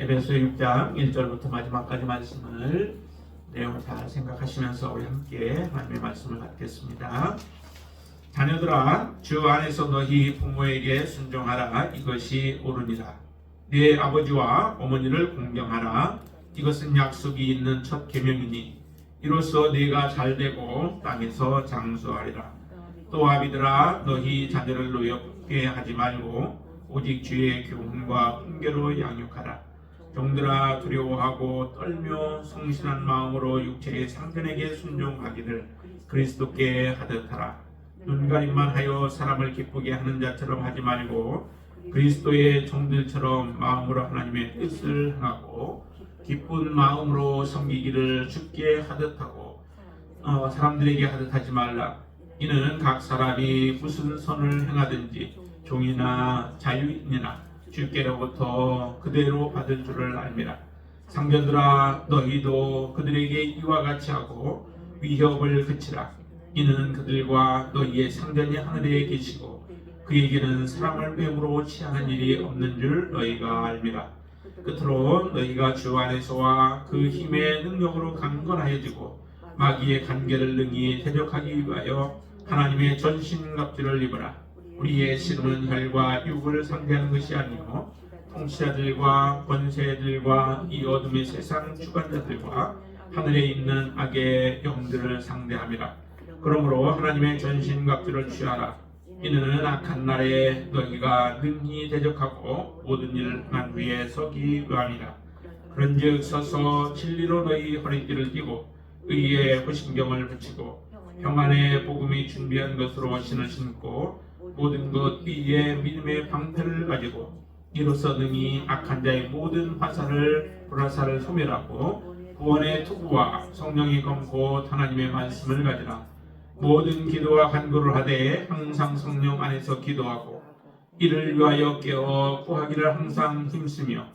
에베소 6장 1절부터 마지막까지 말씀을 내용을 잘 생각하시면서 우리 함께 하나님의 말씀을 받겠습니다. 자녀들아, 주 안에서 너희 부모에게 순종하라. 이것이 옳으니라. 네 아버지와 어머니를 공경하라. 이것은 약속이 있는 첫 계명이니 이로써 네가 잘되고 땅에서 장수하리라. 또 아비들아, 너희 자녀를 노엽게 하지 말고 오직 주의 교훈과 훈계로 양육하라. 종들아, 두려워하고 떨며 성실한 마음으로 육체의 상전에게 순종하기를 그리스도께 하듯 하라. 눈가림만 하여 사람을 기쁘게 하는 자처럼 하지 말고 그리스도의 종들처럼 마음으로 하나님의 뜻을 행하고 기쁜 마음으로 섬기기를 주께 하듯 하고 사람들에게 하듯 하지 말라. 이는 각 사람이 무슨 선을 행하든지 종이나 자유인이나 주께로부터 그대로 받을 줄을 알미라. 상전들아, 너희도 그들에게 이와 같이 하고 위협을 그치라. 이는 그들과 너희의 상전이 하늘에 계시고 그에게는 사람을 뱀으로 취하는 일이 없는 줄 너희가 알미라. 끝으로 너희가 주 안에서와 그 힘의 능력으로 강건하여지고 마귀의 관계를 능히 대적하기 위하여 하나님의 전신갑주를 입으라. 우리의 씨름은 혈과 육을 상대하는 것이 아니요 통치자들과 권세들과 이 어둠의 세상 주관자들과 하늘에 있는 악의 영들을 상대함이라. 그러므로 하나님의 전신갑주를 취하라. 이는 악한 날에 너희가 능히 대적하고 모든 일을 한 위에 서기 위함이라. 그런즉 서서 진리로 너희 허리띠를 띠고 의의 호신경을 붙이고 평안의 복음이 준비한 것으로 신을 신고 모든 것 위에 믿음의 방패를 가지고 이로써 능히 악한 자의 모든 불화살을 소멸하고 구원의 투구와 성령의 검고 하나님의 말씀을 가지라. 모든 기도와 간구를 하되 항상 성령 안에서 기도하고 이를 위하여 깨어 구하기를 항상 힘쓰며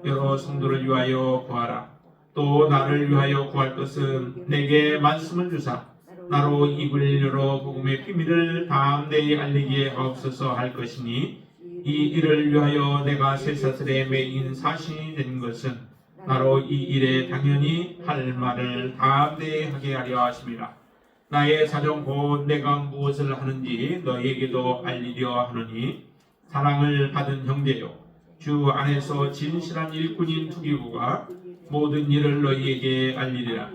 여러 성도를 위하여 구하라. 또 나를 위하여 구할 것은 내게 말씀을 주사 나로 입을 열어 복음의 비밀을 담대히 알리게 하옵소서 할 것이니 이 일을 위하여 내가 쇠사슬에 매인 사신이 된 것은 나로 이 일에 당연히 할 말을 담대히 하게 하려 하심이라. 나의 사정 곧 내가 무엇을 하는지 너희에게도 알리려 하노니 사랑을 받은 형제요, 주 안에서 진실한 일꾼인 투기구가 모든 일을 너희에게 알리리라.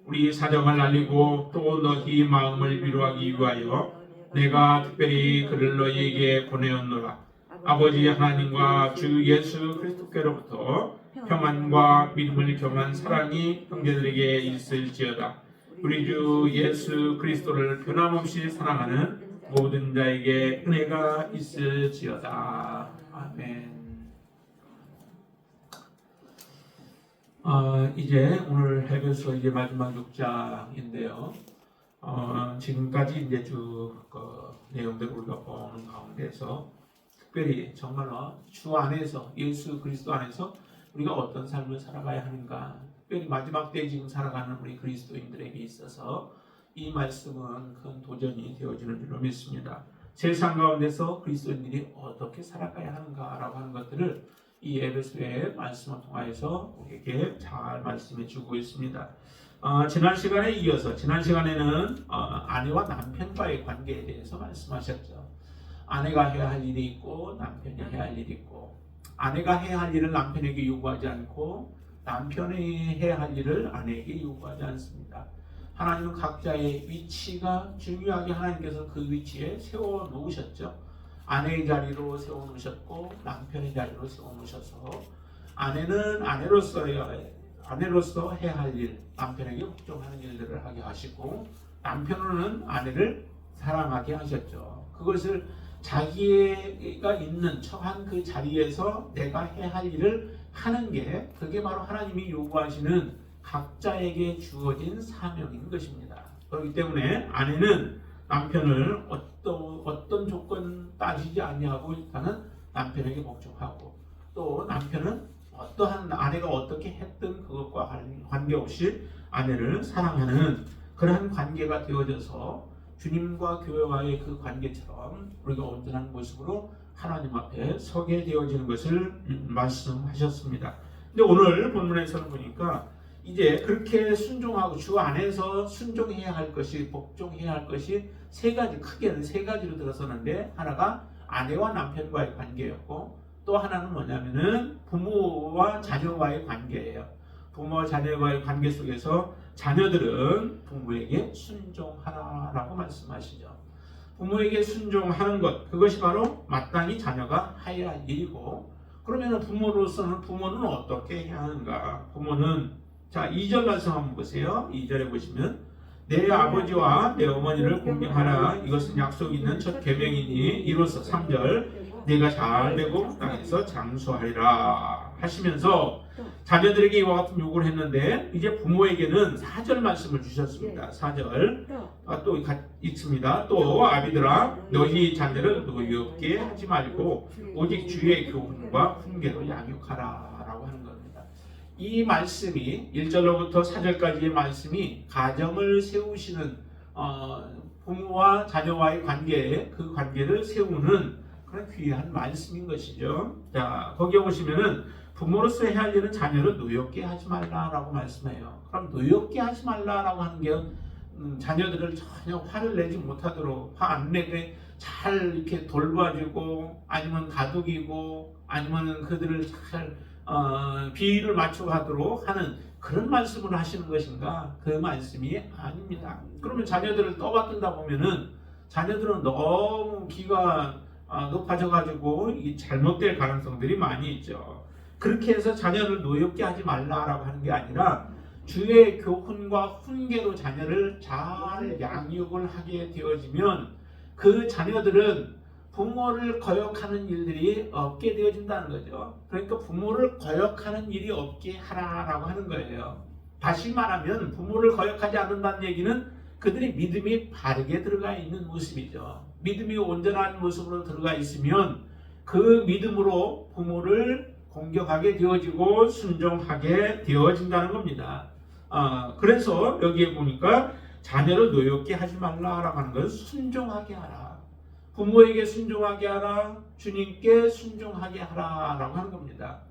우리 사정을 알리고 또 너희 마음을 위로하기 위하여 내가 특별히 그를 너희에게 보내었노라. 아버지 하나님과 주 예수 그리스도께로부터 평안과 믿음을 겸한 사랑이 형제들에게 있을지어다. 우리 주 예수 그리스도를 변함없이 사랑하는 모든 자에게 은혜가 있을지어다. 아멘. 이제 오늘 에베소 이제 마지막 6장인데요. 지금까지 이제 쭉 내용들을 우리가 보는 가운데서 특별히 정말로 주 안에서 예수 그리스도 안에서 우리가 어떤 삶을 살아가야 하는가, 특별히 마지막 때 지금 살아가는 우리 그리스도인들에게 있어서 이 말씀은 큰 도전이 되어지는 줄로 믿습니다. 세상 가운데서 그리스도인들이 어떻게 살아가야 하는가라고 하는 것들을 이 에베소의 말씀을 통하여서 우리에게 잘 말씀해 주고 있습니다. 지난 시간에 이어서 지난 시간에는 아내와 남편과의 관계에 대해서 말씀하셨죠. 아내가 해야 할 일이 있고 남편이 해야 할 일이 있고, 아내가 해야 할 일을 남편에게 요구하지 않고 남편이 해야 할 일을 아내에게 요구하지 않습니다. 하나님은 각자의 위치가 중요하게 하나님께서 그 위치에 세워 놓으셨죠. 아내의 자리로 세워놓으셨고 남편의 자리로 세워놓으셔서 아내는 아내로서 해야 할 일, 남편에게 복종하는 일들을 하게 하시고 남편은 아내를 사랑하게 하셨죠. 그것을 자기가 있는 처한 그 자리에서 내가 해야 할 일을 하는 게 그게 바로 하나님이 요구하시는 각자에게 주어진 사명인 것입니다. 그렇기 때문에 아내는 남편을 어떤 조건 따지지 아니하고 일단은 남편에게 복종하고, 또 남편은 어떠한 아내가 어떻게 했든 그것과 관계없이 아내를 사랑하는 그러한 관계가 되어져서 주님과 교회와의 그 관계처럼 우리가 온전한 모습으로 하나님 앞에 서게 되어지는 것을 말씀하셨습니다. 근데 오늘 본문에서는 보니까 이제 그렇게 순종하고 주 안에서 순종해야 할 것이, 복종해야 할 것이 세 가지, 크게는 세 가지로 들어서는데, 하나가 아내와 남편과의 관계였고, 또 하나는 뭐냐면은 부모와 자녀와의 관계예요. 부모와 자녀와의 관계 속에서 자녀들은 부모에게 순종하라라고 말씀하시죠. 부모에게 순종하는 것, 그것이 바로 마땅히 자녀가 해야 할 일이고, 그러면 부모로서는 부모는 어떻게 해야 하는가? 부모는, 자, 2절 말씀 한번 보세요. 2절에 보시면 내 아버지와 내 어머니를 공경하라. 이것은 약속 있는 첫 계명이니 이로써 3절 내가 잘 되고 땅에서 장수하리라 하시면서 자녀들에게 이와 같은 요구를 했는데, 이제 부모에게는 4절 말씀을 주셨습니다. 4절 또 있습니다. 또 아비들아 너희 자녀를 노엽게 하지 말고 오직 주의 교훈과 훈계로 양육하라 라고 하는 겁니다. 이 말씀이 1절로부터 4절까지의 말씀이 가정을 세우시는, 부모와 자녀와의 관계, 그 관계를 세우는 그런 귀한 말씀인 것이죠. 자, 거기에 보시면은 부모로서 해야 할 일은 자녀를 노엽게 하지 말라라고 말씀해요. 그럼 노엽게 하지 말라라고 하는 게 자녀들을 전혀 화를 내지 못하도록, 화 안 내게 잘 이렇게 돌봐주고, 아니면 다독이고, 아니면 그들을 잘 비위를 맞춰가도록 하는 그런 말씀을 하시는 것인가? 그 말씀이 아닙니다. 그러면 자녀들을 떠받든다 보면은 자녀들은 너무 기가 높아져가지고 이 잘못될 가능성들이 많이 있죠. 그렇게 해서 자녀를 노엽게 하지 말라라고 하는 게 아니라 주의 교훈과 훈계로 자녀를 잘 양육을 하게 되어지면 그 자녀들은 부모를 거역하는 일들이 없게 되어진다는 거죠. 그러니까 부모를 거역하는 일이 없게 하라라고 하는 거예요. 다시 말하면 부모를 거역하지 않는다는 얘기는 그들이 믿음이 바르게 들어가 있는 모습이죠. 믿음이 온전한 모습으로 들어가 있으면 그 믿음으로 부모를 공경하게 되어지고 순종하게 되어진다는 겁니다. 그래서 여기에 보니까 자녀를 노엽게 하지 말라라고 하는 건 순종하게 하라. 부모에게 순종하게 하라. 주님께 순종하게 하라라고 하는 겁니다.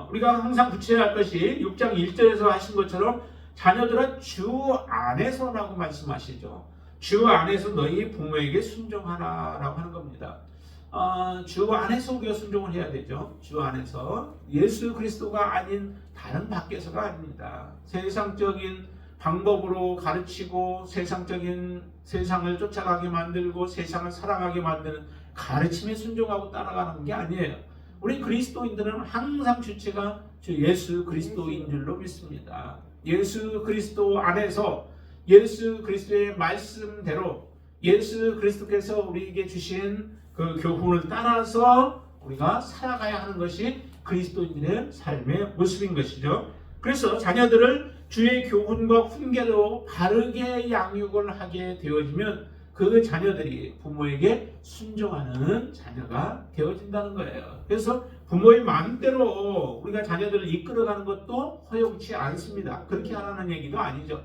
우리가 항상 붙여야 할 것이 6장 1절에서 하신 것처럼 자녀들아 주 안에서라고 말씀하시죠. 주 안에서 너희 부모에게 순종하라라고 하는 겁니다. 주 안에서 우리가 순종을 해야 되죠. 주 안에서 예수 그리스도가 아닌 다른 밖에서가 아닙니다. 세상적인 방법으로 가르치고 세상을 쫓아가게 만들고 세상을 살아가게 만드는 가르침에 순종하고 따라가는 게 아니에요. 우리 그리스도인들은 항상 주체가 주 예수 그리스도인 줄로 믿습니다. 예수 그리스도 안에서 예수 그리스도의 말씀대로 예수 그리스도께서 우리에게 주신 그 교훈을 따라서 우리가 살아가야 하는 것이 그리스도인의 삶의 모습인 것이죠. 그래서 자녀들을 주의 교훈과 훈계로 바르게 양육을 하게 되어지면 그 자녀들이 부모에게 순종하는 자녀가 되어진다는 거예요. 그래서 부모의 마음대로 우리가 자녀들을 이끌어가는 것도 허용치 않습니다. 그렇게 하라는 얘기도 아니죠.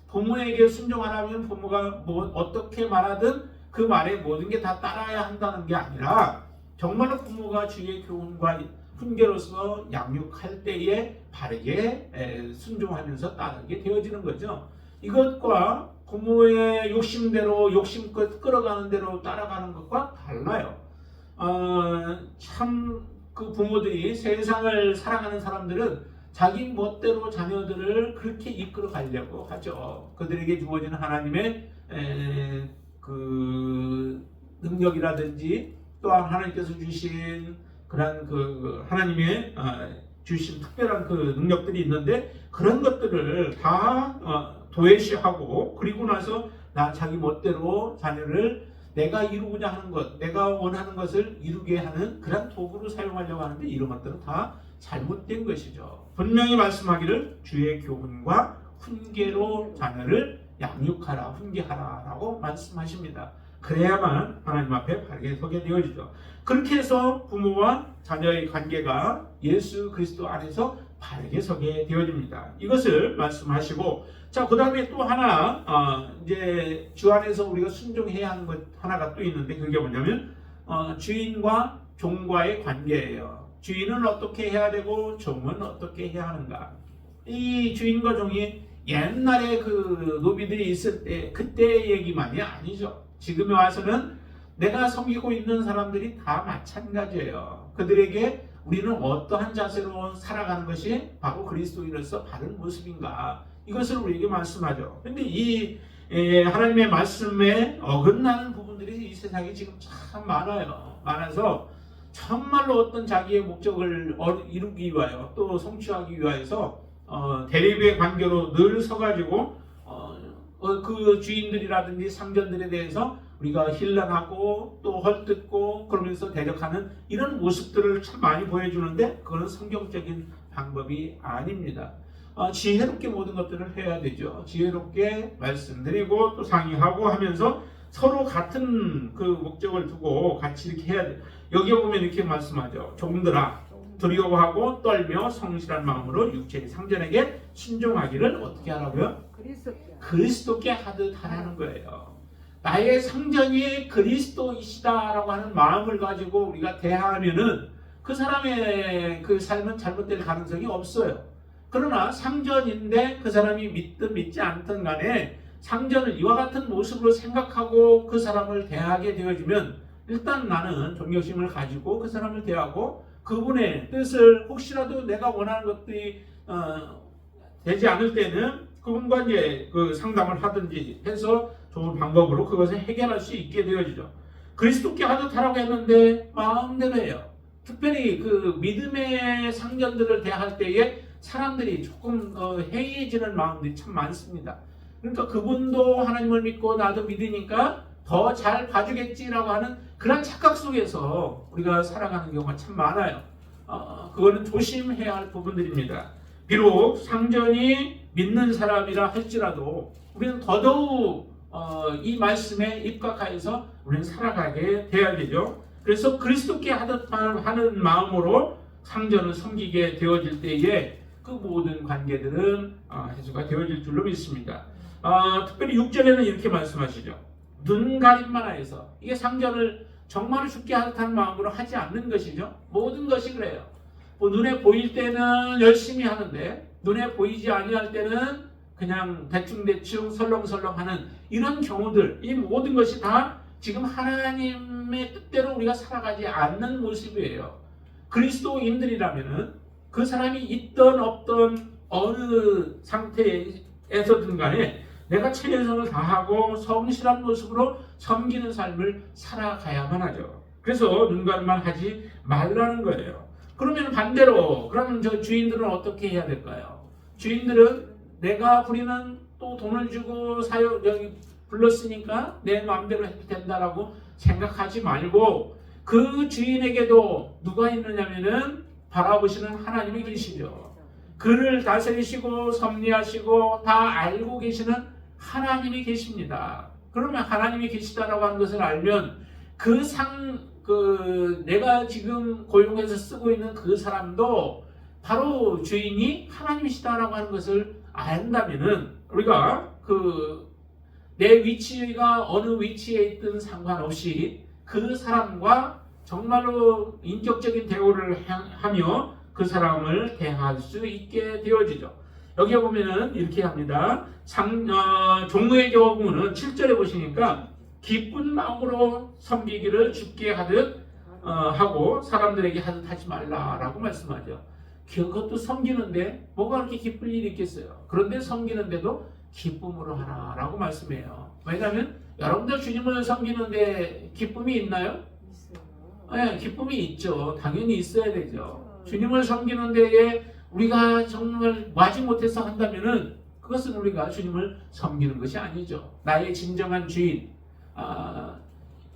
부모에게 순종하라면 부모가 어떻게 말하든 그 말에 모든 게 다 따라야 한다는 게 아니라 정말로 부모가 주의 교훈과 훈계로서 양육할 때에 바르게 순종하면서 따르게 되어지는 거죠. 이것과 부모의 욕심대로 욕심껏 끌어가는 대로 따라가는 것과 달라요. 참 그 부모들이 세상을 사랑하는 사람들은 자기 멋대로 자녀들을 그렇게 이끌어 가려고 하죠. 그들에게 주어지는 하나님의 그 능력이라든지 또한 하나님께서 주신 그런 그 하나님의 주신 특별한 그 능력들이 있는데 그런 것들을 다 도외시하고 그리고 나서 자기 멋대로 자녀를 내가 이루고자 하는 것, 내가 원하는 것을 이루게 하는 그런 도구로 사용하려고 하는데 이런 것들은 다 잘못된 것이죠. 분명히 말씀하기를 주의 교훈과 훈계로 자녀를 양육하라, 훈계하라라고 말씀하십니다. 그래야만 하나님 앞에 바르게 서게 되어지죠. 그렇게 해서 부모와 자녀의 관계가 예수 그리스도 안에서 바르게 서게 되어집니다. 이것을 말씀하시고, 자, 그 다음에 또 하나, 이제 주 안에서 우리가 순종해야 하는 것 하나가 또 있는데 그게 뭐냐면 주인과 종과의 관계예요. 주인은 어떻게 해야 되고 종은 어떻게 해야 하는가. 이 주인과 종이 옛날에 그 노비들이 있을 때 그때의 얘기만이 아니죠. 지금에 와서는 내가 섬기고 있는 사람들이 다 마찬가지예요. 그들에게 우리는 어떠한 자세로 살아가는 것이 바로 그리스도인으로서 바른 모습인가, 이것을 우리에게 말씀하죠. 그런데 이 하나님의 말씀에 어긋나는 부분들이 이 세상에 지금 참 많아서 정말로 어떤 자기의 목적을 이루기 위하여 또 성취하기 위하여서 대립의 관계로 늘 서가지고 그 주인들이라든지 상전들에 대해서 우리가 힐난하고 또 헐뜯고 그러면서 대적하는 이런 모습들을 참 많이 보여주는데, 그거는 성경적인 방법이 아닙니다. 지혜롭게 모든 것들을 해야 되죠. 지혜롭게 말씀드리고 또 상의하고 하면서 서로 같은 그 목적을 두고 같이 이렇게 해야 돼요. 여기에 보면 이렇게 말씀하죠. 종들아, 두려워하고 떨며 성실한 마음으로 육체의 상전에게 순종하기를 어떻게 하라고요? 그리스도께 하듯 하라는 거예요. 나의 상전이 그리스도이시다라고 하는 마음을 가지고 우리가 대하면은 그 사람의 그 삶은 잘못될 가능성이 없어요. 그러나 상전인데 그 사람이 믿든 믿지 않든 간에 상전을 이와 같은 모습으로 생각하고 그 사람을 대하게 되어지면, 일단 나는 존경심을 가지고 그 사람을 대하고 그분의 뜻을 혹시라도 내가 원하는 것들이 되지 않을 때는 그분과 이제 그 상담을 하든지 해서 좋은 방법으로 그것을 해결할 수 있게 되어지죠. 그리스도께 하듯 하라고 했는데 마음대로 해요. 특별히 그 믿음의 상전들을 대할 때에 사람들이 조금 해이해지는 마음들이 참 많습니다. 그러니까 그분도 하나님을 믿고 나도 믿으니까 더 잘 봐주겠지라고 하는 그런 착각 속에서 우리가 살아가는 경우가 참 많아요. 그거는 조심해야 할 부분들입니다. 비록 상전이 믿는 사람이라 할지라도 우리는 더더욱 이 말씀에 입각하여서 우리는 살아가게 돼야 되죠. 그래서 그리스도께 하듯 하는 마음으로 상전을 섬기게 되어질 때에 그 모든 관계들은 해소가 되어질 줄로 믿습니다. 특별히 6절에는 이렇게 말씀하시죠. 눈 가림만 하여서, 이게 상전을 정말로 죽게 하듯 하는 마음으로 하지 않는 것이죠. 모든 것이 그래요. 눈에 보일 때는 열심히 하는데 눈에 보이지 아니할 때는 그냥 대충대충 설렁설렁하는 이런 경우들, 이 모든 것이 다 지금 하나님의 뜻대로 우리가 살아가지 않는 모습이에요. 그리스도인들이라면은 그 사람이 있던 없던 어느 상태에서든 간에 내가 최선을 다하고 성실한 모습으로 섬기는 삶을 살아가야만 하죠. 그래서 눈가림만 하지 말라는 거예요. 그러면 반대로, 그러면 저 주인들은 어떻게 해야 될까요? 주인들은 내가 부리는 또 돈을 주고 불렀으니까 내 마음대로 해도 된다라고 생각하지 말고, 그 주인에게도 누가 있느냐면은 바라보시는 하나님이 계시죠. 그를 다스리시고 섭리하시고 다 알고 계시는 하나님이 계십니다. 그러면 하나님이 계시다라고 하는 것을 알면 내가 지금 고용해서 쓰고 있는 그 사람도 바로 주인이 하나님이시다라고 하는 것을 안다면은 우리가 내 위치가 어느 위치에 있든 상관없이 그 사람과 정말로 인격적인 대우를 하며 그 사람을 대할 수 있게 되어지죠. 여기에 보면은 이렇게 합니다. 종의 경우는 7절에 보시니까 기쁜 마음으로 섬기기를 주께 하듯 하고 사람들에게 하듯 하지 말라라고 말씀하죠. 그것도 섬기는데 뭐가 그렇게 기쁠 일이 있겠어요. 그런데 섬기는데도 기쁨으로 하라라고 말씀해요. 왜냐하면 여러분들 주님을 섬기는데 기쁨이 있나요? 네, 기쁨이 있죠. 당연히 있어야 되죠. 주님을 섬기는 데에 우리가 정말 마지못해서 한다면은 그것은 우리가 주님을 섬기는 것이 아니죠. 나의 진정한 주인,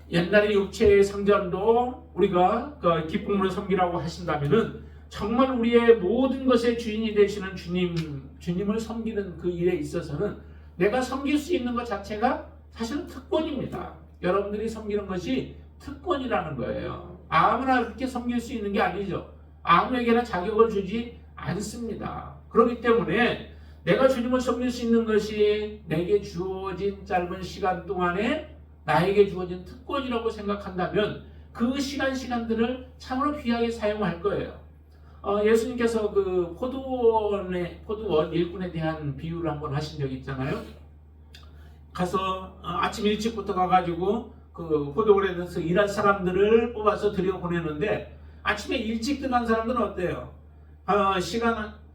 옛날의 육체의 상전도 우리가 기쁨으로 섬기라고 하신다면은 정말 우리의 모든 것의 주인이 되시는 주님을 섬기는 그 일에 있어서는 내가 섬길 수 있는 것 자체가 사실은 특권입니다. 여러분들이 섬기는 것이 특권이라는 거예요. 아무나 그렇게 섬길 수 있는 게 아니죠. 아무에게나 자격을 주지 않습니다. 그렇기 때문에 내가 주님을 섬길 수 있는 것이 내게 주어진 짧은 시간 동안에 나에게 주어진 특권이라고 생각한다면 그 시간들을 참으로 귀하게 사용할 거예요. 예수님께서 그 포도원 일꾼에 대한 비유를 한번 하신 적이 있잖아요. 가서 아침 일찍부터 가가지고 그 포도원에 대해서 일할 사람들을 뽑아서 들여보내는데, 아침에 일찍 들어간 사람들은 어때요?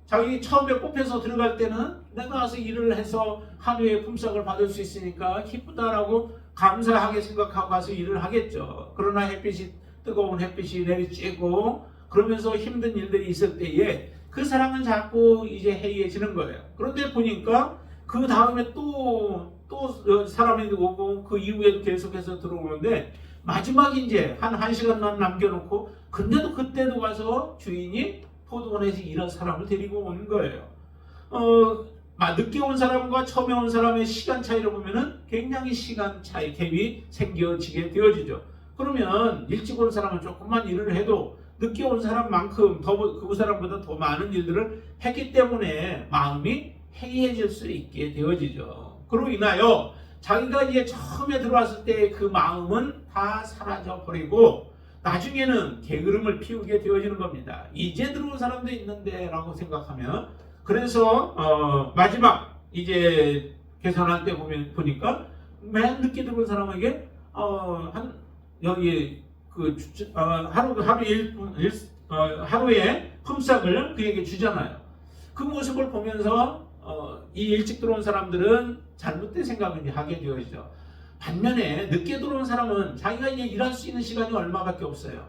자기 처음에 뽑혀서 들어갈 때는 내가 와서 일을 해서 하루의 품삯을 받을 수 있으니까 기쁘다라고 감사하게 생각하고 가서 일을 하겠죠. 그러나 뜨거운 햇빛이 내리쬐고 그러면서 힘든 일들이 있을 때에 그 사람은 자꾸 이제 해이해지는 거예요. 그런데 보니까 그 다음에 또 사람이 오고 그 이후에도 계속해서 들어오는데, 마지막 이제 한 1시간만 남겨놓고, 근데도 그때도 가서 주인이 포도원에서 일한 사람을 데리고 온 거예요. 늦게 온 사람과 처음에 온 사람의 시간 차이를 보면은 굉장히 시간 차이 갭이 생겨지게 되어지죠. 그러면 일찍 온 사람은 조금만 일을 해도 늦게 온 사람만큼 그 사람보다 더 많은 일들을 했기 때문에 마음이 해이해질 수 있게 되어지죠. 그로 인하여 자기가 이제 처음에 들어왔을 때 그 마음은 다 사라져 버리고 나중에는 게으름을 피우게 되어지는 겁니다. 이제 들어온 사람도 있는데 라고 생각하면, 그래서 마지막 이제 계산할 때 보니까 맨 늦게 들어온 사람에게 여기 하루에 품삯을 그에게 주잖아요. 그 모습을 보면서 이 일찍 들어온 사람들은 잘못된 생각을 하게 되어지죠. 반면에 늦게 들어온 사람은 자기가 이제 일할 수 있는 시간이 얼마밖에 없어요.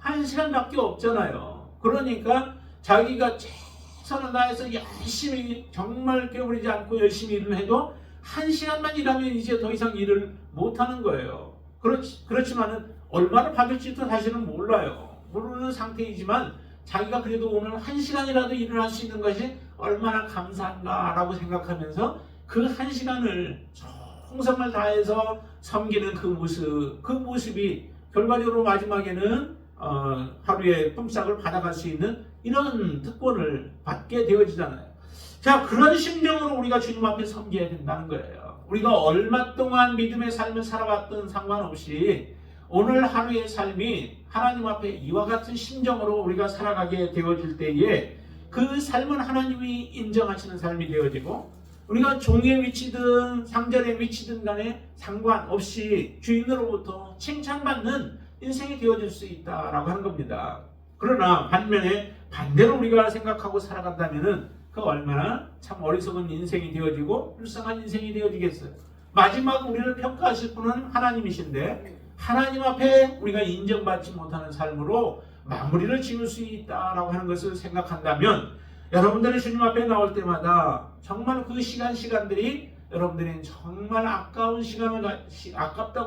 1시간밖에 없잖아요. 그러니까 자기가 최선을 다해서 열심히, 정말 깨어버리지 않고 열심히 일을 해도 1시간만 일하면 이제 더 이상 일을 못하는 거예요. 그렇지만은 얼마나 받을지도 사실은 모르는 상태이지만, 자기가 그래도 오늘 1시간이라도 일을 할 수 있는 것이 얼마나 감사한가라고 생각하면서 그 1시간을 정성을 다해서 섬기는 그 모습이 결과적으로 마지막에는 하루의 품삯을 받아갈 수 있는 이런 특권을 받게 되어지잖아요. 자, 그런 심정으로 우리가 주님 앞에 섬겨야 된다는 거예요. 우리가 얼마 동안 믿음의 삶을 살아왔던 상관없이 오늘 하루의 삶이 하나님 앞에 이와 같은 심정으로 우리가 살아가게 되어질 때에 그 삶은 하나님이 인정하시는 삶이 되어지고, 우리가 종의 위치든 상전의 위치든 간에 상관없이 주인으로부터 칭찬받는 인생이 되어질 수 있다라고 하는 겁니다. 그러나 반대로 우리가 생각하고 살아간다면은 그 얼마나 참 어리석은 인생이 되어지고 불쌍한 인생이 되어지겠어요. 마지막 우리를 평가하실 분은 하나님이신데, 하나님 앞에 우리가 인정받지 못하는 삶으로 마무리를 지을 수 있다라고 하는 것을 생각한다면, 여러분들이 주님 앞에 나올 때마다 정말 그 시간들이 여러분들이 정말 아깝다고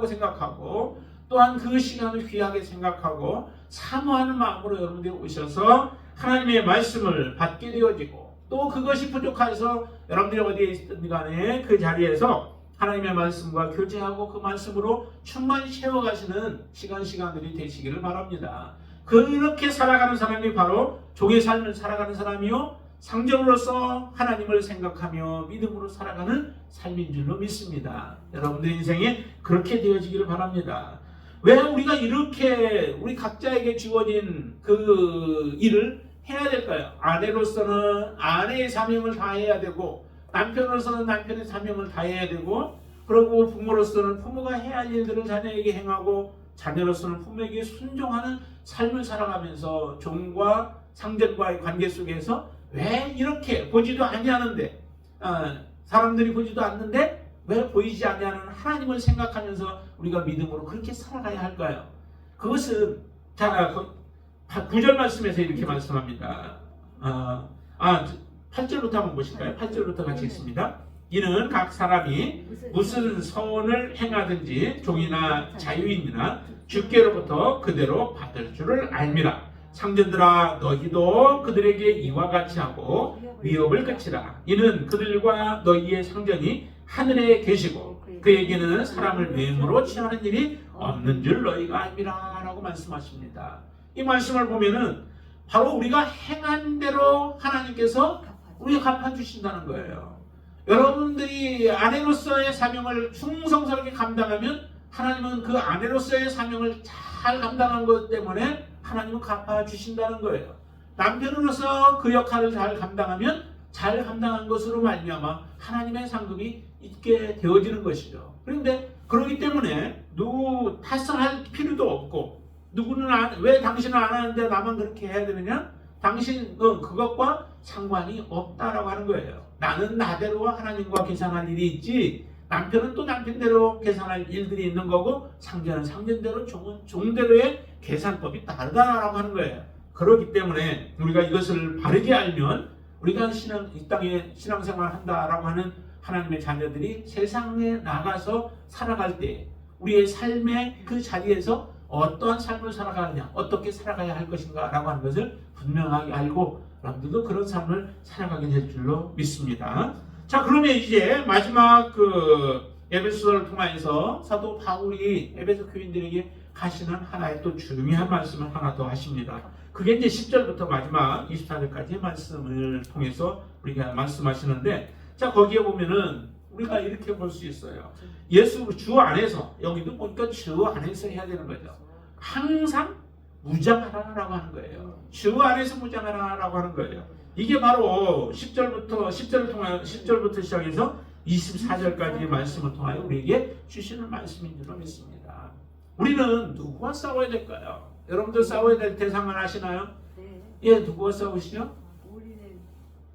생각하고, 또한 그 시간을 귀하게 생각하고 사모하는 마음으로 여러분들이 오셔서 하나님의 말씀을 받게 되어지고, 또 그것이 부족해서 여러분들이 어디에 있든 간에 그 자리에서 하나님의 말씀과 교제하고 그 말씀으로 충만히 채워가시는 시간들이 되시기를 바랍니다. 그렇게 살아가는 사람이 바로 종의 삶을 살아가는 사람이요, 상전으로서 하나님을 생각하며 믿음으로 살아가는 삶인 줄로 믿습니다. 여러분들의 인생이 그렇게 되어지기를 바랍니다. 왜 우리가 이렇게 우리 각자에게 주어진 그 일을 해야 될까요? 아내로서는 아내의 사명을 다해야 되고, 남편으로서는 남편의 사명을 다해야 되고, 그리고 부모로서는 부모가 해야 할 일들을 자녀에게 행하고, 자녀로서는 부모에게 순종하는 삶을 살아가면서 종과 상전과의 관계 속에서 왜 이렇게 보지도 아니하는데, 사람들이 보지도 않는데 왜 보이지 아니하는 하나님을 생각하면서 우리가 믿음으로 그렇게 살아가야 할까요? 그것은 9절 말씀에서 이렇게 말씀합니다. 8절부터 한번 보실까요? 8절부터 같이 읽습니다. 이는 각 사람이 무슨 선을 행하든지 종이나 자유인이나 주께로부터 그대로 받을 줄을 알미라. 상전들아, 너희도 그들에게 이와 같이 하고 위협을 그치라. 이는 그들과 너희의 상전이 하늘에 계시고 그에게는 사람을 맹으로 취하는 일이 없는 줄 너희가 알미라 라고 말씀하십니다. 이 말씀을 보면은 바로 우리가 행한 대로 하나님께서 우리가 갚아주신다는 거예요. 여러분들이 아내로서의 사명을 충성스럽게 감당하면 하나님은 그 아내로서의 사명을 잘 감당한 것 때문에 하나님은 갚아주신다는 거예요. 남편으로서 그 역할을 잘 감당하면 잘 감당한 것으로 말미암아 하나님의 상급이 있게 되어지는 것이죠. 그런데 그렇기 때문에 누구 탓을 필요도 없고, 누구는 왜 당신은 안 하는데 나만 그렇게 해야 되느냐? 당신 그것과 상관이 없다라고 하는 거예요. 나는 나대로 하나님과 계산할 일이 있지, 남편은 또 남편대로 계산할 일들이 있는 거고, 상전은 상전대로, 종은 종대로의 계산법이 다르다라고 하는 거예요. 그렇기 때문에 우리가 이것을 바르게 알면 우리가 이 땅에 신앙생활 한다라고 하는 하나님의 자녀들이 세상에 나가서 살아갈 때 우리의 삶의 그 자리에서 어떠한 삶을 살아가느냐, 어떻게 살아가야 할 것인가 라고 하는 것을 분명하게 알고 여러분들도 그런 삶을 살아가게 될 줄로 믿습니다. 자, 그러면 이제 마지막 에베소서를 통해서 사도 바울이 에베소 교인들에게 하시는 하나의 또 중요한 말씀을 하나 더 하십니다. 그게 이제 10절부터 마지막 24절까지의 말씀을 통해서 우리가 말씀하시는데, 자, 거기에 보면은 우리가 이렇게 볼 수 있어요. 예수 주 안에서, 여기도 보니까 주 안에서 해야 되는 거죠. 항상 무장하라라고 하는 거예요. 주 안에서 무장하라라고 하는 거예요. 이게 바로 10절부터 시작해서 24절까지의 말씀을 통하여 우리에게 주시는 말씀인 줄로 믿습니다. 우리는 누구와 싸워야 될까요? 여러분들 싸워야 될 대상을 아시나요? 네. 예, 누구와 싸우시죠? 우리는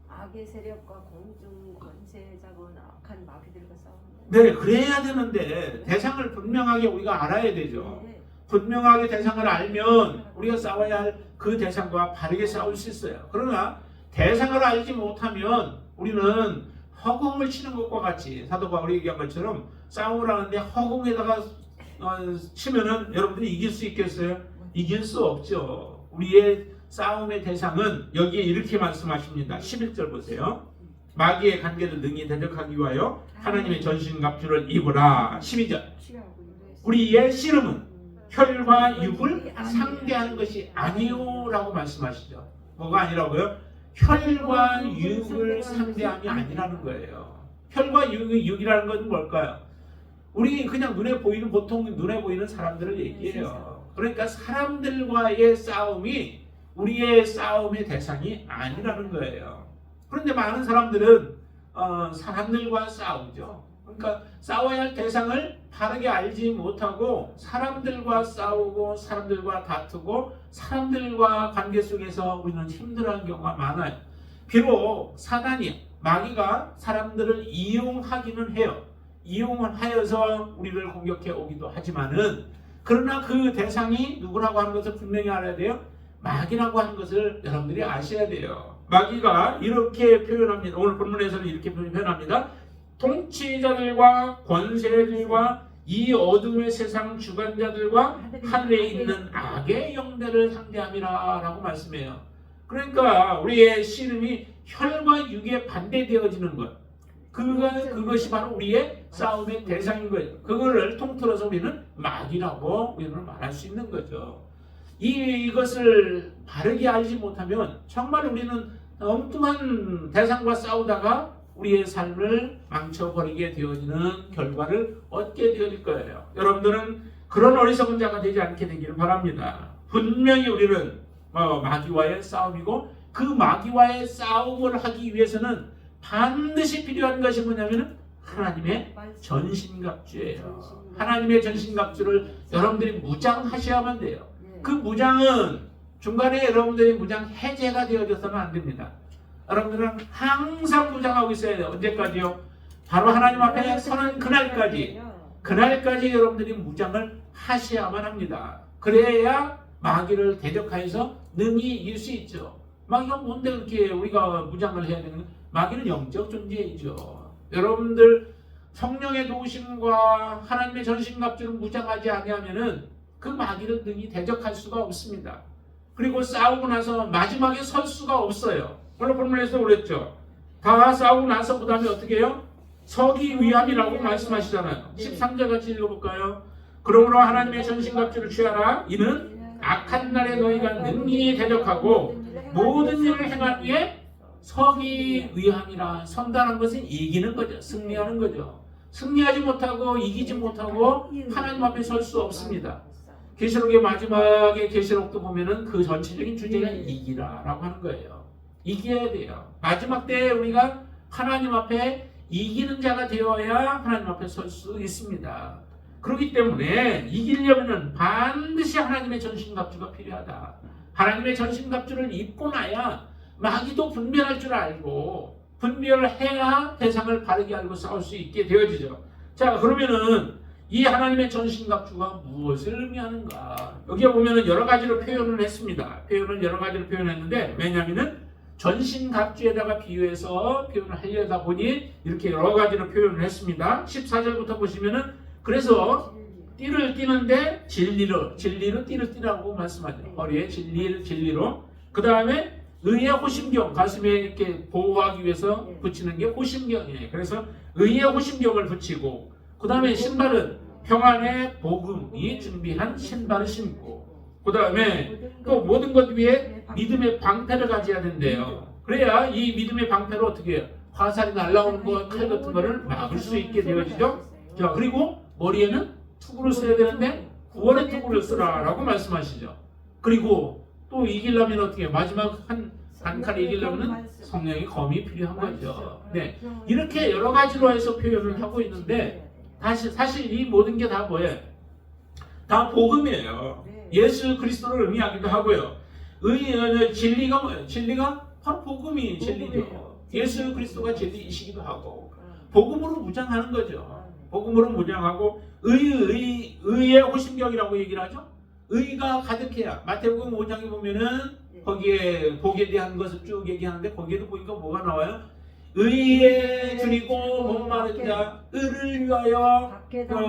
악의 세력과 공중 권세 잡은 악한 마귀들과 싸우는. 네, 그래야 되는데 대상을 분명하게 우리가 알아야 되죠. 네. 분명하게 대상을 알면 우리가 싸워야 할 그 대상과 바르게 싸울 수 있어요. 그러나 대상을 알지 못하면 우리는 허공을 치는 것과 같이, 사도 바울이 얘기한 것처럼 싸움을 하는데 허공에다가 치면은 여러분들이 이길 수 있겠어요? 이길 수 없죠. 우리의 싸움의 대상은 여기에 이렇게 말씀하십니다. 11절 보세요. 마귀의 관계를 능히 대적하기 위하여 하나님의 전신갑주를 입으라. 12절. 우리의 씨름은 혈과 육을 상대하는 것이 아니요 라고 말씀하시죠. 뭐가 아니라고요? 혈과 육을 상대함이 아니라는 거예요. 혈과 육이라는 건 뭘까요? 우리 그냥 보통 눈에 보이는 사람들을 얘기해요. 그러니까 사람들과의 싸움이 우리의 싸움의 대상이 아니라는 거예요. 그런데 많은 사람들은 사람들과 싸우죠. 그러니까 싸워야 할 대상을 바르게 알지 못하고 사람들과 싸우고 사람들과 다투고 사람들과 관계 속에서 우리는 힘들어하는 경우가 많아요. 비록 사단이, 마귀가 사람들을 이용하기는 해요. 이용을 하여서 우리를 공격해 오기도 하지만은, 그러나 그 대상이 누구라고 하는 것을 분명히 알아야 돼요. 마귀라고 하는 것을 여러분들이 아셔야 돼요. 마귀가 이렇게 표현합니다. 오늘 본문에서는 이렇게 표현합니다. 통치자들과 권세들과 이 어둠의 세상 주관자들과 하늘에 있는 악의 영들을 상대함이라 라고 말씀해요. 그러니까 우리의 씨름이 혈과 육에 반대되어지는 것, 그것이 바로 우리의 싸움의 대상인 거예요. 그거를 통틀어서 우리는 마귀라고 우리는 말할 수 있는 거죠. 이것을 바르게 알지 못하면 정말 우리는 엉뚱한 대상과 싸우다가 우리의 삶을 망쳐버리게 되어지는 결과를 얻게 되어질 거예요. 여러분들은 그런 어리석은 자가 되지 않게 되기를 바랍니다. 분명히 우리는 마귀와의 싸움이고, 그 마귀와의 싸움을 하기 위해서는 반드시 필요한 것이 뭐냐면 하나님의 전신갑주예요. 하나님의 전신갑주를 여러분들이 무장하셔야만 돼요. 그 무장은 중간에 여러분들이 무장 해제가 되어져서는 안 됩니다. 여러분들은 항상 무장하고 있어야 돼요. 언제까지요? 바로 하나님 앞에 서는 그날까지 여러분들이 무장을 하셔야만 합니다. 그래야 마귀를 대적하여서 능히 이길 수 있죠. 마귀가 뭔데 그렇게 우리가 무장을 해야 되는 거예요? 마귀는 영적 존재이죠. 여러분들 성령의 도우심과 하나님의 전신갑주를 무장하지 아니하면은 그 마귀를 능히 대적할 수가 없습니다. 그리고 싸우고 나서 마지막에 설 수가 없어요. 오늘 본문에서 그랬죠. 다 싸우고 나서 그 다음에 어떻게 해요? 서기 위함이라고 말씀하시잖아요. 13절 같이 읽어볼까요? 그러므로 하나님의 전신갑주를 취하라. 이는 악한 날에 너희가 능히 대적하고 모든 일을 행할 위해 서기 위함이라. 선다는 것은 이기는 거죠. 승리하는 거죠. 승리하지 못하고 이기지 못하고 하나님 앞에 설 수 없습니다. 계시록의 마지막에 계시록도 보면은 그 전체적인 주제가 이기라라고 하는 거예요. 이겨야 돼요. 마지막 때에 우리가 하나님 앞에 이기는 자가 되어야 하나님 앞에 설 수 있습니다. 그렇기 때문에 이기려면은 반드시 하나님의 전신갑주가 필요하다. 하나님의 전신갑주를 입고 나야 마귀도 분별할 줄 알고 분별해야 대상을 바르게 알고 싸울 수 있게 되어지죠. 자, 그러면은 이 하나님의 전신갑주가 무엇을 의미하는가? 여기에 보면은 여러 가지로 표현을 했습니다. 표현을 여러 가지로 표현했는데, 왜냐하면은 전신갑주에다가 비유해서 표현을 하려다 보니 이렇게 여러 가지로 표현을 했습니다. 14절부터 보시면은 그래서 띠를 띠는데 진리로 띠를 띠라고 말씀하죠. 허리에 진리로. 그 다음에 의의 호심경, 가슴에 이렇게 보호하기 위해서 붙이는 게 호심경이에요. 그래서 의의 호심경을 붙이고, 그 다음에 신발은 평안의 복음이 준비한 신발을 신고, 그 다음에 또 모든 것 위에 믿음의 방패를 가져야 된대요. 그래야 이 믿음의 방패로 어떻게 해요? 화살이 날라오는 거, 칼 같은 거를 막을 수 있게 되어지죠. 자, 그리고 머리에는 투구를 써야 되는데 구원의 투구를 쓰라라고 말씀하시죠. 그리고 또 이기려면 어떻게 해요? 마지막 한 칼 이기려면 성령의 검이 필요한 거죠. 네, 이렇게 여러 가지로 해서 표현을 하고 있는데, 사실 이 모든 게 다 뭐예요? 다 복음이에요. 예수 그리스도를 의미하기도 하고요. 진리가 뭐예요? 진리가 바로 복음이 진리죠. 예수 그리스도가 진리이시기도 하고, 복음으로 무장하는 거죠. 복음으로 무장하고, 의의 호심경이라고 얘기를 하죠. 의가 가득해야. 마태복음 5장에 보면은 거기에 복에 대한 것을 쭉 얘기하는데, 거기에도 보니까 뭐가 나와요? 의에 줄이고 목마른 자, 의를 위하여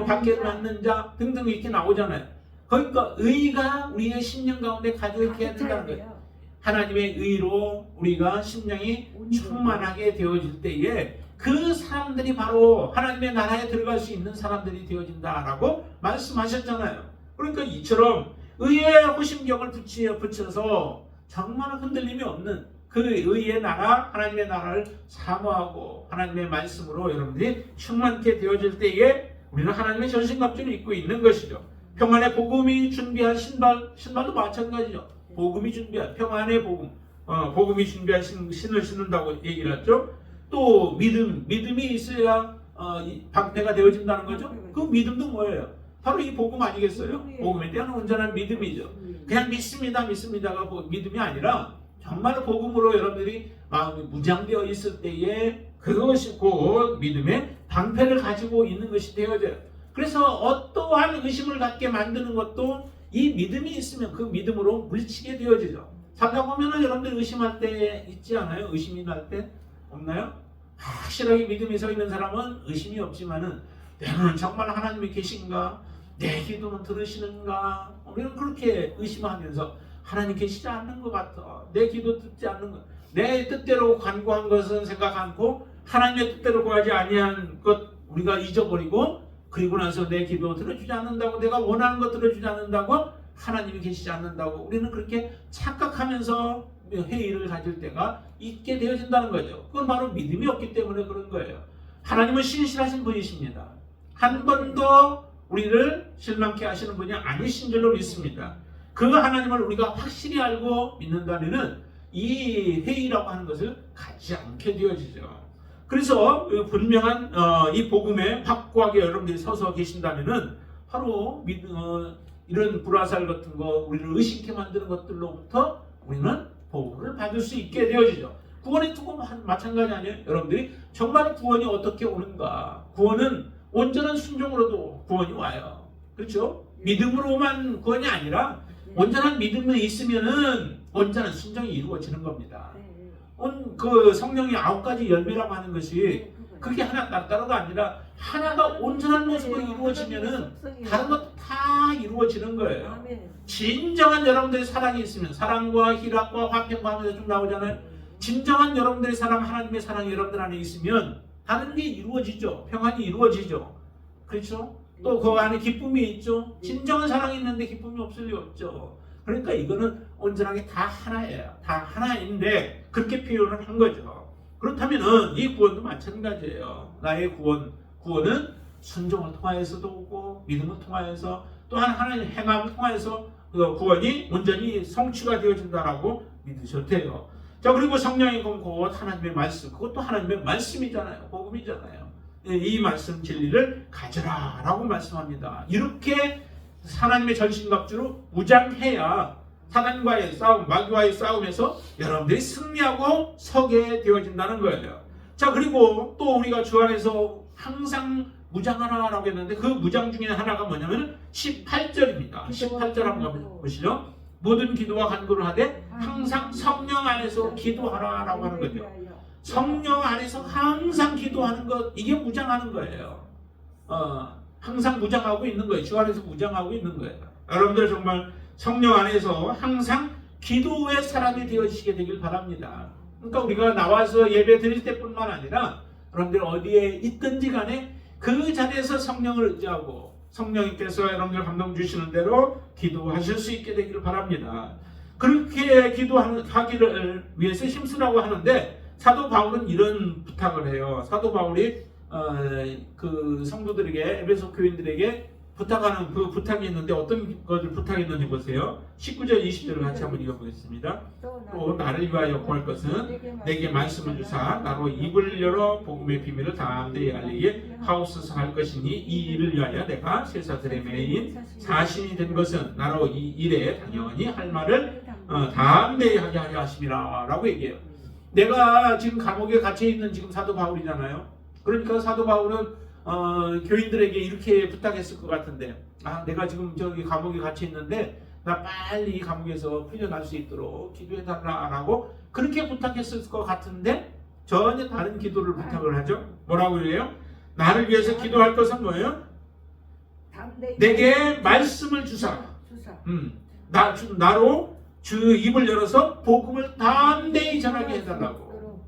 밖에 낳는 자 등등 이렇게 나오잖아요. 그러니까 의가 우리의 심령 가운데 가득해야 된다는 거예요. 하나님의 의로 우리가 심령이 충만하게 되어질 때에 그 사람들이 바로 하나님의 나라에 들어갈 수 있는 사람들이 되어진다라고 말씀하셨잖아요. 그러니까 이처럼 의의 호심경을 붙여서 정말 흔들림이 없는 그 의의 나라, 하나님의 나라를 사모하고 하나님의 말씀으로 여러분들이 충만케 되어질 때에 우리는 하나님의 전신갑주를 입고 있는 것이죠. 평안의 복음이 준비한 신발도 마찬가지죠. 복음이 준비한 평안의 복음, 복음이 준비한 신을 신는다고 얘기를 했죠. 또 믿음이 있어야 방패가 되어진다는 거죠. 그 믿음도 뭐예요? 바로 이 복음 아니겠어요? 복음에 대한 온전한 믿음이죠. 그냥 믿습니다가 믿음이 아니라 정말 복음으로 여러분들이 마음이 무장되어 있을 때에 그것이 곧 믿음의 방패를 가지고 있는 것이 되어져요. 그래서 어떠한 의심을 갖게 만드는 것도 이 믿음이 있으면 그 믿음으로 물치게 되어지죠. 살다 보면은 여러분들 의심할 때 있지 않아요? 의심이 날 때 없나요? 확실하게 믿음이 서 있는 사람은 의심이 없지만은 내가 정말 하나님이 계신가? 내 기도는 들으시는가? 우리는 그렇게 의심하면서 하나님 계시지 않는 것 같아. 내 기도 듣지 않는 것. 내 뜻대로 간구한 것은 생각 않고 하나님의 뜻대로 구하지 아니한 것 우리가 잊어버리고, 그리고 나서 내 기도 들어주지 않는다고, 내가 원하는 것 들어주지 않는다고, 하나님이 계시지 않는다고 우리는 그렇게 착각하면서 회의를 가질 때가 있게 되어진다는 거죠. 그건 바로 믿음이 없기 때문에 그런 거예요. 하나님은 신실하신 분이십니다. 한 번도 우리를 실망케 하시는 분이 아니신 줄로 믿습니다. 그 하나님을 우리가 확실히 알고 믿는다면은 이 회의라고 하는 것을 갖지 않게 되어지죠. 그래서 분명한 이 복음에 확고하게 여러분들이 서서 계신다면은 바로 이런 불화살 같은 거 우리를 의식케 만드는 것들로부터 우리는 보호를 받을 수 있게 되어지죠. 구원의 투구는 마찬가지 아니에요? 여러분들이 정말 구원이 어떻게 오는가? 구원은 온전한 순종으로도 구원이 와요. 그렇죠? 믿음으로만 구원이 아니라 온전한 믿음이 있으면은 온전한 순종이 이루어지는 겁니다. 그 성령의 9가지 열매라고 하는 것이 그게 하나 따로가 아니라 하나가 온전한 모습으로 이루어지면은 다른 것도 다 이루어지는 거예요. 진정한 여러분들의 사랑이 있으면, 사랑과 희락과 화평과 하면서 좀 나오잖아요. 진정한 여러분들의 사랑, 하나님의 사랑이 여러분들 안에 있으면 다른 게 이루어지죠. 평안이 이루어지죠. 그렇죠? 또 그 안에 기쁨이 있죠. 진정한 사랑이 있는데 기쁨이 없을 리 없죠. 그러니까 이거는 온전하게 다 하나예요. 다 하나인데 그렇게 표현을 한 거죠. 그렇다면은 이 구원도 마찬가지예요. 나의 구원, 구원은 순종을 통하여서도 오고 믿음을 통하여서 또한 하나님 행함을 통하여서 그 구원이 온전히 성취가 되어진다라고 믿으셔도 돼요. 자, 그리고 성령이 곧 하나님의 말씀, 그것도 하나님의 말씀이잖아요. 복음이잖아요. 이 말씀 진리를 가져라라고 말씀합니다. 이렇게 하나님의 전신갑주로 무장해야 사단과의 싸움, 마귀와의 싸움에서 여러분들이 승리하고 서게 되어진다는 거예요. 자, 그리고 또 우리가 주 안에서 항상 무장하라라고 했는데 그 무장 중에 하나가 뭐냐면 18절입니다. 18절 한번 보시죠. 모든 기도와 간구를 하되 항상 성령 안에서 기도하라라고 하는 거죠. 성령 안에서 항상 기도하는 것, 이게 무장하는 거예요. 항상 무장하고 있는 거예요. 주 안에서 무장하고 있는 거예요. 여러분들 정말 성령 안에서 항상 기도의 사람이 되어지시게 되길 바랍니다. 그러니까 우리가 나와서 예배 드릴 때뿐만 아니라 여러분들 어디에 있든지 간에 그 자리에서 성령을 의지하고 성령님께서 여러분들 감동 주시는 대로 기도하실 수 있게 되기를 바랍니다. 그렇게 기도하기를 위해서 힘쓰라고 하는데 사도 바울은 이런 부탁을 해요. 사도 바울이 그 성도들에게, 에베소 교인들에게 부탁하는 그 부탁이 있는데 어떤 것을 부탁했는지 보세요. 19절 20절을 같이 한번 읽어보겠습니다. 또 나를 위하여 구할 것은 내게 말씀을 주사 나로 입을 열어 복음의 비밀을 담대히 알리게 하옵소서 할 것이니 이 일을 위하여 내가 세사들의 메인 사신이 된 것은 나로 이 일에 당연히 할 말을 담대히 하게 하려 하심이라 라고 얘기해요. 내가 지금 감옥에 갇혀 있는 지금 사도 바울이잖아요. 그러니까 사도 바울은 교인들에게 이렇게 부탁했을 것 같은데, 내가 지금 저기 감옥에 갇혀 있는데 나 빨리 이 감옥에서 풀려날 수 있도록 기도해달라라고 그렇게 부탁했을 것 같은데 전혀 다른 기도를 부탁을 하죠. 뭐라고 해요? 나를 위해서 기도할 것은 뭐예요? 내게 말씀을 주사. 나로 주 입을 열어서 복음을 담대히 전하게 해달라고.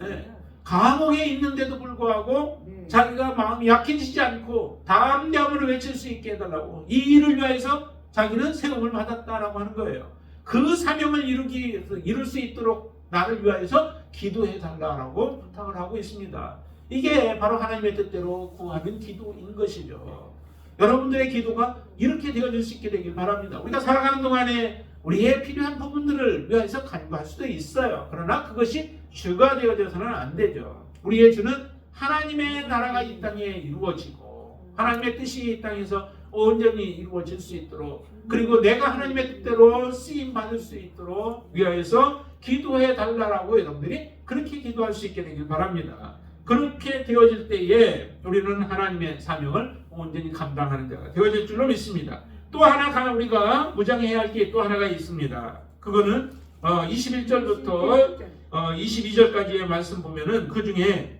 네. 감옥에 있는데도 불구하고 자기가 마음이 약해지지 않고 담대함으로 외칠 수 있게 해달라고, 이 일을 위해서 자기는 세움을 받았다라고 하는 거예요. 그 사명을 이룰 수 있도록 나를 위해서 기도해달라고 부탁을 하고 있습니다. 이게 바로 하나님의 뜻대로 구하는 기도인 것이죠. 여러분들의 기도가 이렇게 되어질 수 있게 되길 바랍니다. 우리가 살아가는 동안에 우리의 필요한 부분들을 위해서 간구할 수도 있어요. 그러나 그것이 주가 되어져서는 안 되죠. 우리의 주는 하나님의 나라가 이 땅에 이루어지고 하나님의 뜻이 이 땅에서 온전히 이루어질 수 있도록, 그리고 내가 하나님의 뜻대로 쓰임 받을 수 있도록 위하여서 기도해 달라라고 여러분들이 그렇게 기도할 수 있게 되길 바랍니다. 그렇게 되어질 때에 우리는 하나님의 사명을 온전히 감당하는 자가 되어질 줄로 믿습니다. 또 하나 우리가 무장해야 할 게 또 하나가 있습니다. 그거는 21절부터 22절까지의 말씀 보면은 그 중에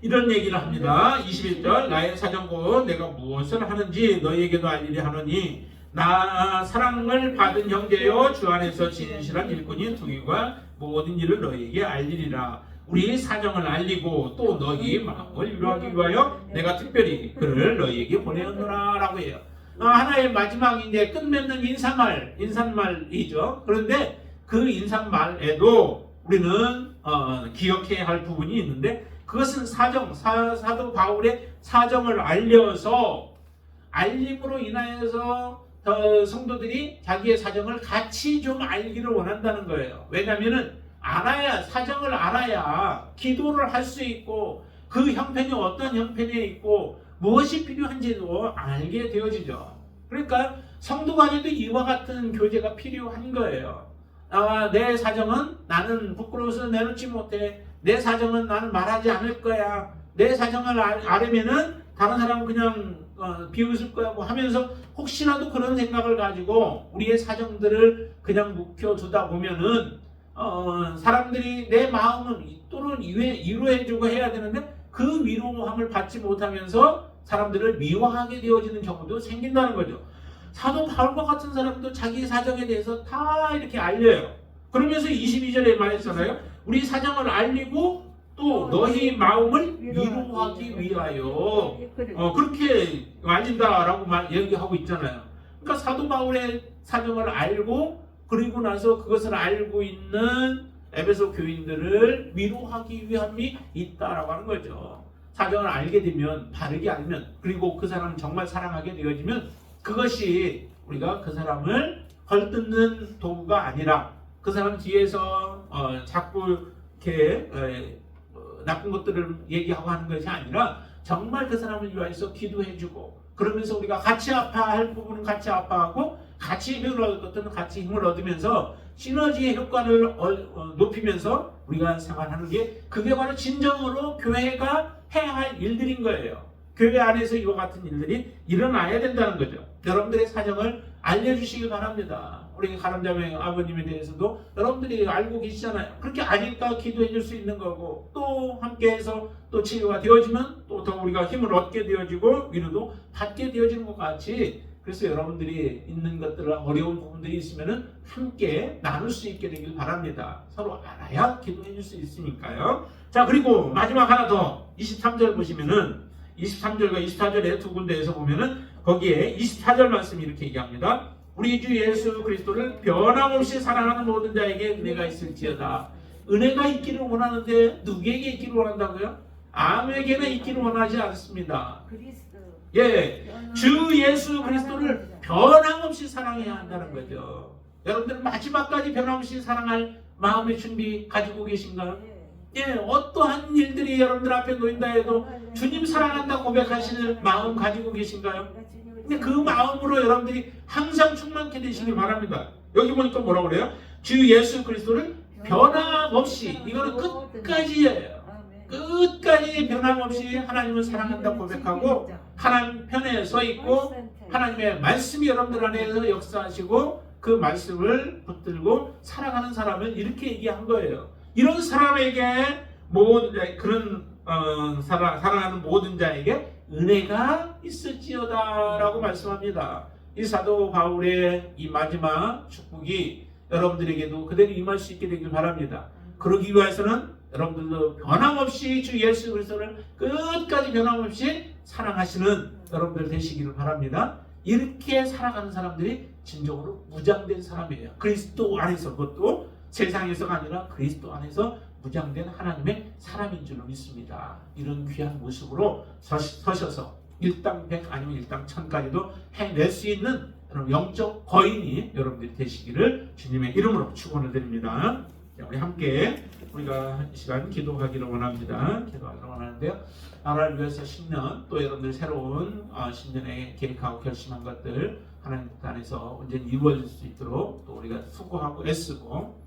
이런 얘기를 합니다. 21절 나의 사정 곧 내가 무엇을 하는지 너희에게도 알리려 하노니 나 사랑을 받은 형제여 주 안에서 진실한 일꾼인 두기가 모든 일을 너희에게 알리리라. 우리 사정을 알리고 또 너희 마음을 위로하기 위하여 내가 특별히 그를 너희에게 보내었노라 라고 해요. 하나의 마지막 이제 끝맺는 인사말이죠. 그런데 그 인사말에도 우리는 기억해야 할 부분이 있는데, 그것은 사도 바울의 사정을 알려서 알림으로 인하여서 성도들이 자기의 사정을 같이 좀 알기를 원한다는 거예요. 왜냐하면은 사정을 알아야 기도를 할 수 있고 그 형편이 어떤 형편에 있고 무엇이 필요한지도 알게 되어지죠. 그러니까 성도 간에도 이와 같은 교제가 필요한 거예요. 내 사정은 나는 부끄러워서 내놓지 못해. 내 사정은 나는 말하지 않을 거야. 내 사정을 알으면은 다른 사람은 그냥 비웃을 거야 뭐 하면서 혹시라도 그런 생각을 가지고 우리의 사정들을 그냥 묵혀두다 보면은 사람들이 내 마음은 또는 위로해주고 해야 되는데 그 위로함을 받지 못하면서 사람들을 미워하게 되어지는 경우도 생긴다는 거죠. 사도 바울과 같은 사람도 자기 사정에 대해서 다 이렇게 알려요. 그러면서 22절에 말했잖아요. 우리 사정을 알리고 또 너희 마음을 위로하기 위하여 그렇게 알린다라고 얘기하고 있잖아요. 그러니까 사도 바울의 사정을 알고 그리고 나서 그것을 알고 있는 에베소 교인들을 위로하기 위함이 있다라고 하는 거죠. 사정을 알게 되면, 바르게 알면, 그리고 그 사람을 정말 사랑하게 되어지면 그것이 우리가 그 사람을 헐뜯는 도구가 아니라 그 사람 뒤에서 자꾸 이렇게 나쁜 것들을 얘기하고 하는 것이 아니라 정말 그 사람을 위해서 기도해주고, 그러면서 우리가 같이 아파할 부분은 같이 아파하고 같이 힘을 얻을 것들은 같이 힘을 얻으면서 시너지의 효과를 높이면서 우리가 생활하는 게, 그게 바로 진정으로 교회가 해야 할 일들인 거예요. 교회 안에서 이와 같은 일들이 일어나야 된다는 거죠. 여러분들의 사정을 알려주시기 바랍니다. 우리 가람자매 아버님에 대해서도 여러분들이 알고 계시잖아요. 그렇게 아니까 기도해 줄 수 있는 거고, 또 함께해서 또 치료가 되어지면 또 더 우리가 힘을 얻게 되어지고 위로도 받게 되어지는 것 같이, 그래서 여러분들이 있는 것들, 어려운 부분들이 있으면은 함께 나눌 수 있게 되길 바랍니다. 서로 알아야 기도해 줄 수 있으니까요. 자, 그리고 마지막 하나 더, 23절 보시면은 23절과 24절에 두 군데에서 보면은 거기에 24절 말씀이 이렇게 얘기합니다. 우리 주 예수 그리스도를 변함없이 사랑하는 모든 자에게 은혜가 있을지어다. 은혜가 있기를 원하는데 누구에게 있기를 원한다고요? 아무에게나 있기를 원하지 않습니다. 그리스도. 예, 주 예수 그리스도를 변함없이 사랑해야 한다는 거죠. 여러분들 마지막까지 변함없이 사랑할 마음의 준비 가지고 계신가요? 예, 어떠한 일들이 여러분들 앞에 놓인다 해도 주님 사랑한다 고백하시는 마음 가지고 계신가요? 근데 그 마음으로 여러분들이 항상 충만케 되시길 바랍니다. 여기 보니까 뭐라고 그래요? 주 예수 그리스도를 변함없이, 이거는 끝까지예요. 끝까지 변함없이 하나님을 사랑한다 고백하고 하나님 편에 서 있고 하나님의 말씀이 여러분들 안에서 역사하시고 그 말씀을 붙들고 살아가는 사람을 이렇게 얘기한 거예요. 이런 사람에게 그런 사랑하는 모든 자에게 은혜가 있을지어다라고 말씀합니다. 이 사도 바울의 이 마지막 축복이 여러분들에게도 그대로 임할 수 있게 되길 바랍니다. 그러기 위해서는 여러분들도 변함없이 주 예수 그리스도를 끝까지 변함없이 사랑하시는 여러분들 되시기를 바랍니다. 이렇게 살아가는 사람들이 진정으로 무장된 사람이에요. 그리스도 안에서, 그것도 세상에서가 아니라 그리스도 안에서 무장된 하나님의 사람인 줄 믿습니다. 이런 귀한 모습으로 서셔서 일당백 아니면 일당천까지도 해낼 수 있는 영적 거인이 여러분들이 되시기를 주님의 이름으로 축원을 드립니다. 우리 함께 우리가 이 시간 기도하기를 원합니다. 기도하기를 원하는데요. 나라를 위해서 10년, 또 여러분들 새로운 10년에 계획하고 결심한 것들 하나님 안에서 언제든 이루어질 수 있도록 또 우리가 수고하고 애쓰고,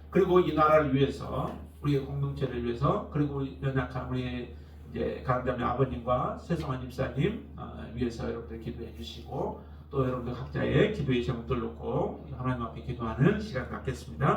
그리고 이 나라를 위해서, 우리의 공동체를 위해서, 그리고 연약한 우리 이제 가람자매 아버님과 세성환 집사님 위해서 여러분들 기도해 주시고, 또 여러분들 각자의 기도의 제목들 놓고 하나님 앞에 기도하는 시간 갖겠습니다.